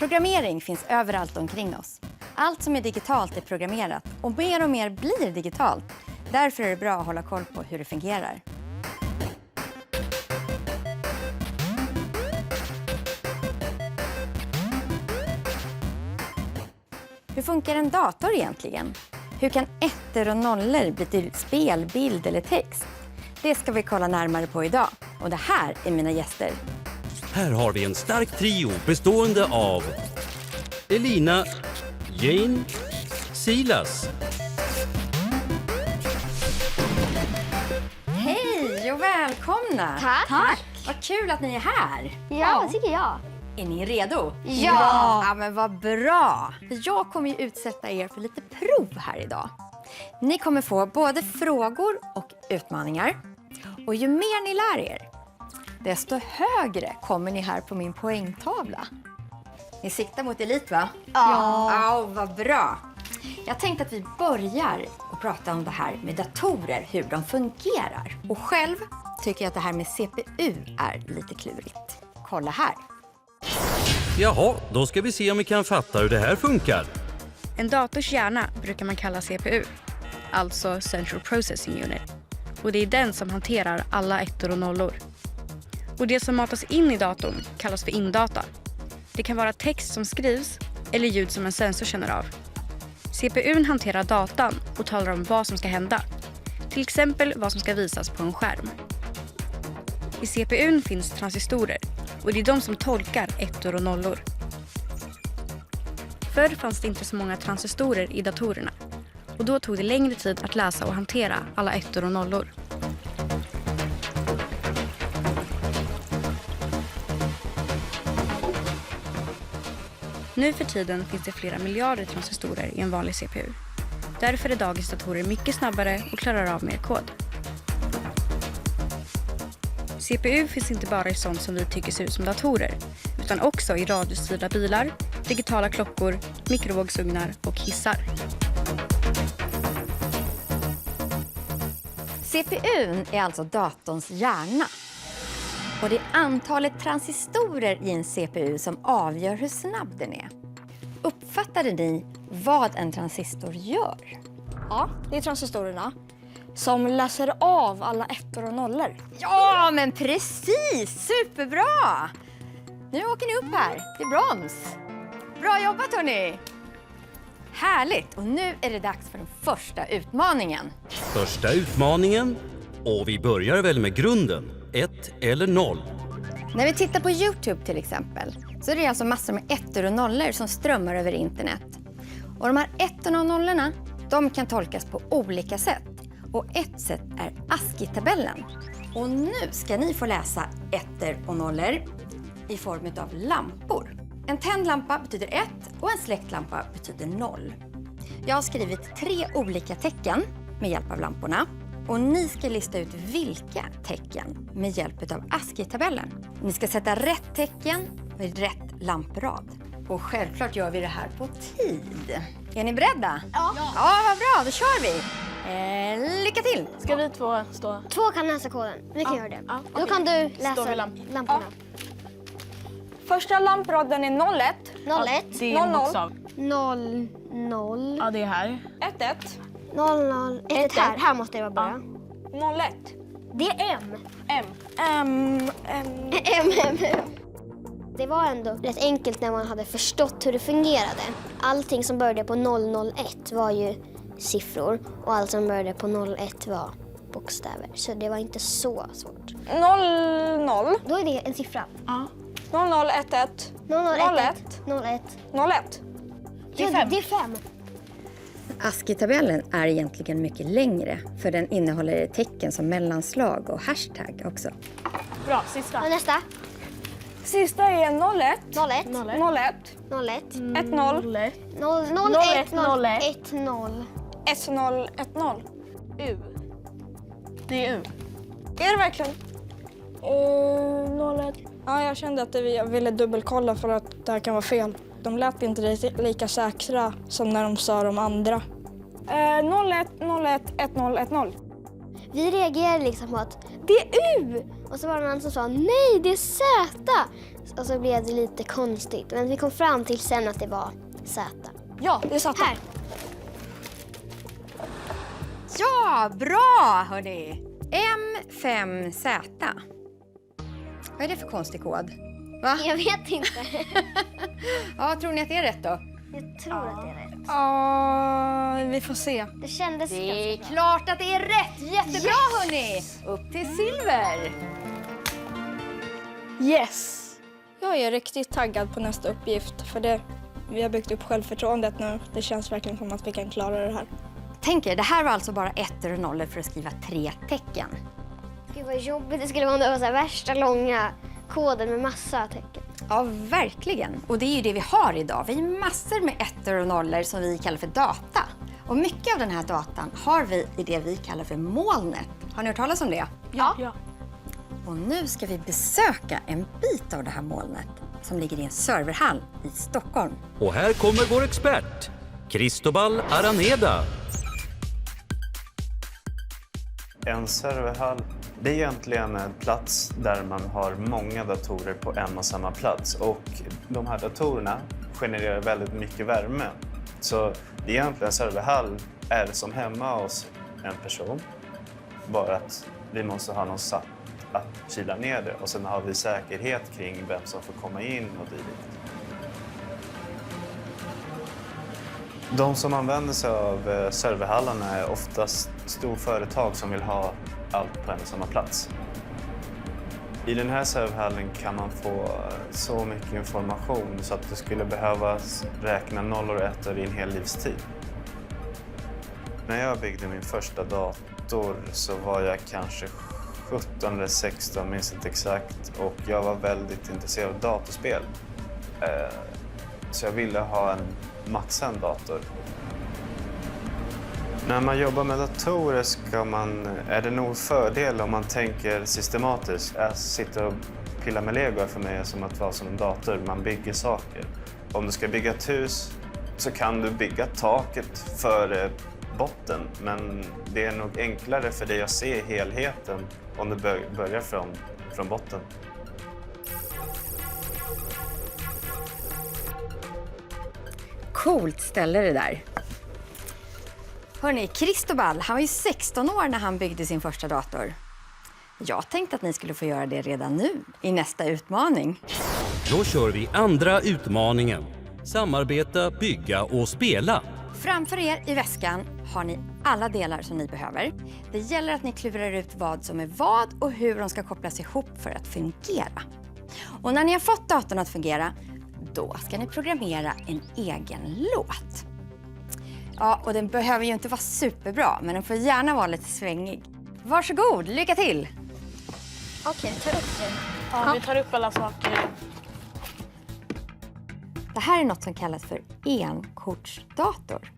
Programmering finns överallt omkring oss. Allt som är digitalt är programmerat och mer blir digitalt. Därför är det bra att hålla koll på hur det fungerar. Hur funkar en dator egentligen? Hur kan ettor och nollor bli till spel, bild eller text? Det ska vi kolla närmare på idag. Och det här är mina gäster. Här har vi en stark trio bestående av Elina, Jane, Silas. Hej och välkomna! Tack. Vad kul att ni är här! Ja, tycker jag. Är ni redo? Ja. Ja, men vad bra! För jag kommer ju utsätta er för lite prov här idag. Ni kommer få både frågor och utmaningar. Och ju mer ni lär er, desto högre kommer ni här på min poängtavla. Ni siktar mot elit, va? Ja, vad bra! Jag tänkte att vi börjar att prata om det här med datorer, hur de fungerar. Och själv tycker jag att det här med CPU är lite klurigt. Kolla här. Jaha, då ska vi se om vi kan fatta hur det här funkar. En dators hjärna brukar man kalla CPU, alltså Central Processing Unit. Och det är den som hanterar alla ettor och nollor. Och det som matas in i datorn kallas för indata. Det kan vara text som skrivs eller ljud som en sensor känner av. CPUn hanterar datan och talar om vad som ska hända. Till exempel vad som ska visas på en skärm. I CPUn finns transistorer och det är de som tolkar ettor och nollor. Förr fanns det inte så många transistorer i datorerna och då tog det längre tid att läsa och hantera alla ettor och nollor. Nu för tiden finns det flera miljarder transistorer i en vanlig CPU. Därför är dagens datorer mycket snabbare och klarar av mer kod. CPU finns inte bara i sånt som vi tycker ser ut som datorer, utan också i radiostyrda bilar, digitala klockor, mikrovågsugnar och hissar. CPUn är alltså datorns hjärna. Och det är antalet transistorer i en CPU som avgör hur snabb den är. Uppfattade ni vad en transistor gör? Ja, det är transistorerna som läser av alla ettor och nollor. Ja, men precis! Superbra! Nu åker ni upp här till brons. Bra jobbat, hörni! Härligt! Och nu är det dags för den första utmaningen. Första utmaningen, och vi börjar väl med grunden, 1 eller 0. När vi tittar på YouTube till exempel så är det alltså massor med ettor och nollor som strömmar över internet. Och de här ettorna och nollorna, de kan tolkas på olika sätt. Och ett sätt är ASCII-tabellen. Och nu ska ni få läsa ettor och nollor i form av lampor. En tänd lampa betyder 1 och en släckt lampa betyder 0. Jag har skrivit 3 olika tecken med hjälp av lamporna. Och ni ska lista ut vilka tecken med hjälp av ASCII-tabellen. Ni ska sätta rätt tecken i rätt lamprad. Och självklart gör vi det här på tid. Är ni beredda? Ja. Ja, vad bra. Då kör vi. Lycka till! Ska vi två stå? Två kan läsa koden. Vi kan göra det. Ja, Då kan du Står läsa vid lamporna. Första lampraden är 01, 01, Det är en 00. bokstav. 0, 0, Ja, det är här. 11, 0, 0, 1 här. Här måste det vara början. 01, Det är M. M. M. Det var ändå rätt enkelt när man hade förstått hur det fungerade. Allting som började på 001 var ju siffror och allt som började på 01 var bokstäver. Så det var inte så svårt. 00, Då är det en siffra. Ja. 00, 11, 01, 01. 01. Det är 5. ASCII-tabellen är egentligen mycket längre för den innehåller tecken som mellanslag och hashtag också. Bra, sista. Och nästa. Sista är 01, 01, 01, 01, 10, 0. 01, 01, 0. S0, 10. U. Det är U. Är det verkligen? 01. Ja, jag kände att jag ville dubbelkolla för att det här kan vara fel. De lät inte lika säkra som när de sa de andra. 01, 01, 10, 10. Vi reagerade liksom på att det är U! Och så var det någon som sa nej, det är Z! Och så blev det lite konstigt. Men vi kom fram till sen att det var Z. Ja, det är sant. Här! Ja, bra hörni! M5Z. Vad är det för konstig kod? Va? Jag vet inte. Ja, tror ni att det är rätt då? Jag tror att det är rätt. Ja, vi får se. Det kändes Det är ganska bra. klart att det är rätt! Jättebra hörni! Upp till silver! Yes! Jag är riktigt taggad på nästa uppgift för vi har byggt upp självförtroendet nu. Det känns verkligen som att vi kan klara det här. Tänk er, det här var alltså bara 1 och 0 för att skriva 3 tecken. Gud vad jobbigt det skulle vara om det var så här värsta långa koden med massa tecken. Ja, verkligen. Och det är ju det vi har idag. Vi är massor med 1 och 0 som vi kallar för data. Och mycket av den här datan har vi i det vi kallar för molnet. Har ni hört talas om det? Ja. Och nu ska vi besöka en bit av det här molnet som ligger i en serverhall i Stockholm. Och här kommer vår expert, Cristobal Araneda. En serverhall, det är egentligen en plats där man har många datorer på en och samma plats. Och de här datorerna genererar väldigt mycket värme. Så det är egentligen en serverhall är som hemma hos en person. Bara att vi måste ha någon satt att kyla ner det. Och sen har vi säkerhet kring vem som får komma in och dylikt. De som använder sig av serverhallarna är oftast storföretag som vill ha allt på en och samma plats. I den här serverhallen kan man få så mycket information så att det skulle behövas räkna nollor och ettor i en hel livstid. När jag byggde min första dator så var jag kanske 17 eller 16, minns inte exakt, och jag var väldigt intresserad av datorspel. Så jag ville ha en maxad dator. När man jobbar med datorer är det nog fördel om man tänker systematiskt. Att sitta och pilla med Lego är för mig som att vara som en dator. Man bygger saker. Om du ska bygga ett hus så kan du bygga taket för botten. Men det är nog enklare för dig att se helheten om du börjar från botten. Coolt ställe det där. Hörrni, Cristobal, han var ju 16 år när han byggde sin första dator. Jag tänkte att ni skulle få göra det redan nu i nästa utmaning. Då kör vi andra utmaningen. Samarbeta, bygga och spela. Framför er i väskan har ni alla delar som ni behöver. Det gäller att ni klurar ut vad som är vad och hur de ska kopplas ihop för att fungera. Och när ni har fått datorn att fungera, då ska ni programmera en egen låt. Ja, och den behöver ju inte vara superbra, men den får gärna vara lite svängig. Varsågod, lycka till! Okej, ta upp det. Ja, vi tar upp alla saker. Det här är något som kallas för enkortsdator.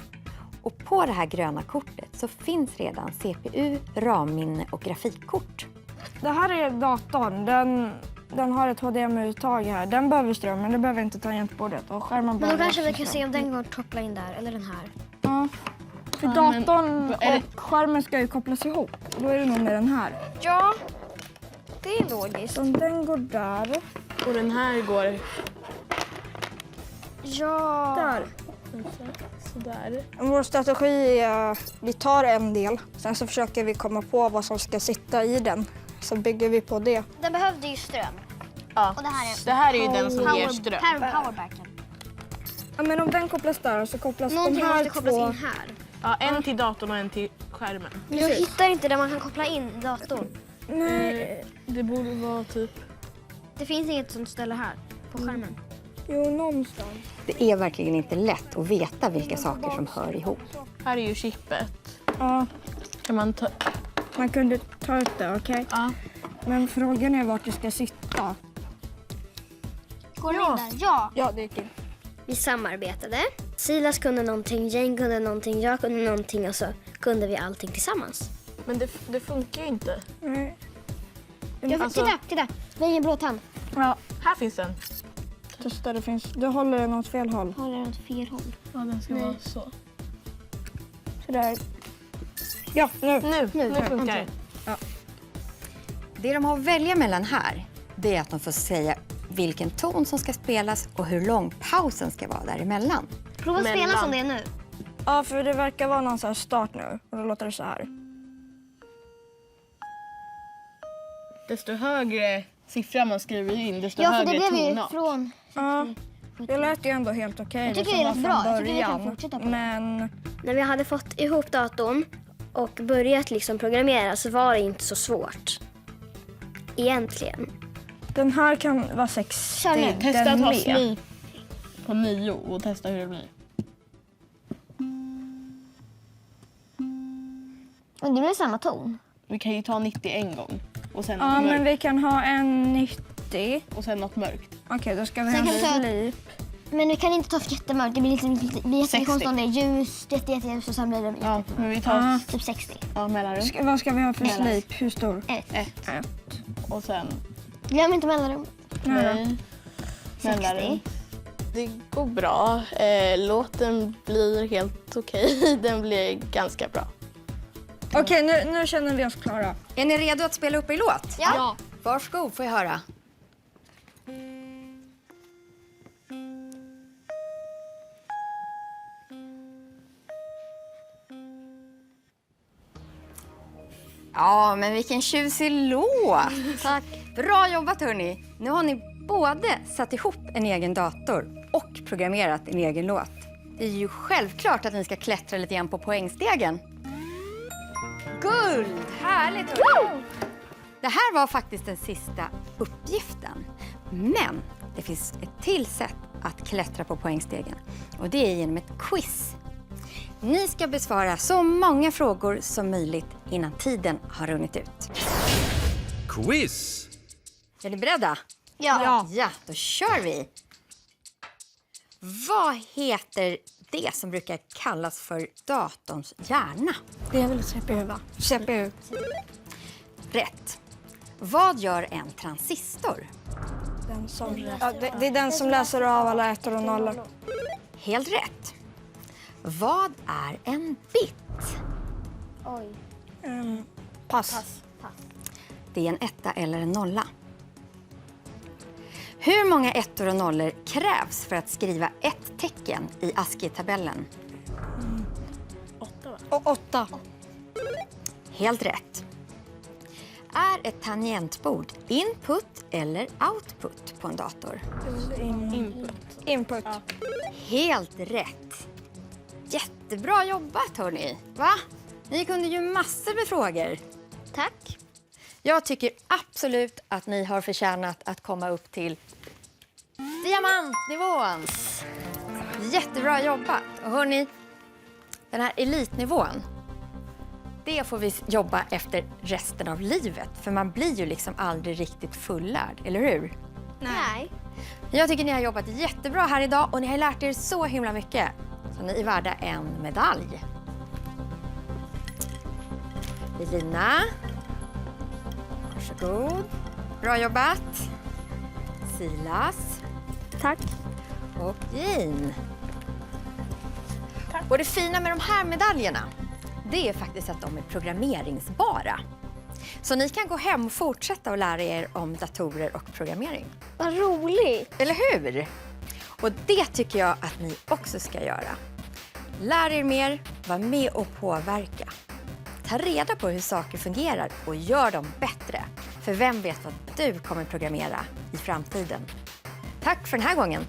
Och på det här gröna kortet så finns redan CPU, RAM-minne och grafikkort. Det här är datorn. Den har ett HDMI-uttag här. Den behöver ström, men det behöver inte tangentbordet. Och skärmen Men då behöver kanske också vi kan ström. se om den går att koppla in där, eller den här. Ja. För datorn och skärmen ska ju kopplas ihop. Då är det nog med den här. Ja, det är logiskt. Så den går där. Och den här går Ja. Där. sådär. Vår strategi är att vi tar en del. Sen så försöker vi komma på vad som ska sitta i den. Så bygger vi på det. Den behövde ju ström. Ja. Och Det här är ju den som ger ström. Powerbacken. Ja, men om den kopplas där så kopplas Någonting de här måste kopplas två. in här. Ja, en till datorn och en till skärmen. Jag hittar inte där man kan koppla in datorn. Nej, Det borde vara typ... Det finns inget sånt ställe här på skärmen. jo någonstans. Det är verkligen inte lätt att veta vilka saker som hör ihop. Här är ju chippet. Ja, Kan man ta... man kunde ta ut det, okej? Ja. Men frågan är vart det ska sitta. Går den in där? Ja. Ja, det gick in. Vi samarbetade. Silas kunde någonting, Jane kunde någonting, jag kunde någonting och så kunde vi allting tillsammans. Men det funkar ju inte. Nej. Titta! Det är en blå tand. Ja, Här finns den. testa det finns. Du håller den åt fel håll. Håller den åt fel håll. Ja, den ska vara så. Sådär. Ja, nu. Nu funkar det. Det de har att välja mellan här, det är att de får säga vilken ton som ska spelas och hur lång pausen ska vara däremellan. Prova att spela som det är nu. Ja, för det verkar vara någon sån här start nu. Och då låter det så här. Desto högre siffra man skriver in, desto Ja, för högre det blev ju tonart. från... Ja, det lät ju ändå helt okej. Jag tycker liksom, det lät från bra. Jag tycker vi kan början. fortsätta på det. Men När vi hade fått ihop datorn och börjat liksom programmera så var det inte så svårt. Egentligen. den här kan vara 60. Kör nu. Testa att den ha med. sleep på 9 och testa hur det blir. Och det blir samma ton. Vi kan ju ta 90 en gång och sen Ja, något men mörkt. vi kan ha en 90. Och sen något mörkt. Okej, då ska vi Sen ha kan vi ta- sleep. Men vi kan inte ta för jättemörkt. Det blir liksom jättekonstigt om det är ljus, jätteljus och sen blir det Ja, men vi tar typ 60. mellanrum. Vad ska vi ha för Mellan. sleep? Hur stor? 1 och sen Glöm inte mellanrum. nej. 60. Det går bra. Låten blir helt okej. Den blir ganska bra. Okej, nu känner vi oss klara. Är ni redo att spela upp er låt? Ja. Varsågod, får jag höra. Ja, men vilken tjusig låt! Tack. Bra jobbat hörni! Nu har ni både satt ihop en egen dator och programmerat en egen låt. Det är ju självklart att ni ska klättra lite grann på poängstegen. Guld! Härligt hörni! Det här var faktiskt den sista uppgiften. Men det finns ett till sätt att klättra på poängstegen. Och det är genom ett quiz. Ni ska besvara så många frågor som möjligt innan tiden har runnit ut. Quiz! Är ni beredda? Ja. Ja, då kör vi! Vad heter det som brukar kallas för datorns hjärna? Det är väl CPU, va? CPU. Rätt. Vad gör en transistor? Den som, ja, det är den som läser av alla ettor och nollor. Helt rätt. Vad är en bit? Oj. Pass. Det är en etta eller en nolla. Hur många ettor och nollor krävs för att skriva ett tecken i ASCII-tabellen? 8 va? Och 8. Helt rätt. Är ett tangentbord input eller output på en dator? Input. Helt rätt. Jättebra jobbat hörni. Va? Ni kunde ju massor med frågor. Tack. Jag tycker absolut att ni har förtjänat att komma upp till diamantnivån. Jättebra jobbat. Och hörni, den här elitnivån, det får vi jobba efter resten av livet. För man blir ju liksom aldrig riktigt fullärd, eller hur? Nej. Jag tycker ni har jobbat jättebra här idag och ni har lärt er så himla mycket. Så ni är värda en medalj. Elina. Varsågod. Bra jobbat. Silas. Tack. Och Jean. Och det fina med de här medaljerna, det är faktiskt att de är programmeringsbara. Så ni kan gå hem och fortsätta att lära er om datorer och programmering. Vad roligt. Eller hur? Och det tycker jag att ni också ska göra. Lär er mer, var med och påverka. Ta reda på hur saker fungerar och gör dem bättre. För vem vet vad du kommer programmera i framtiden? Tack för den här gången.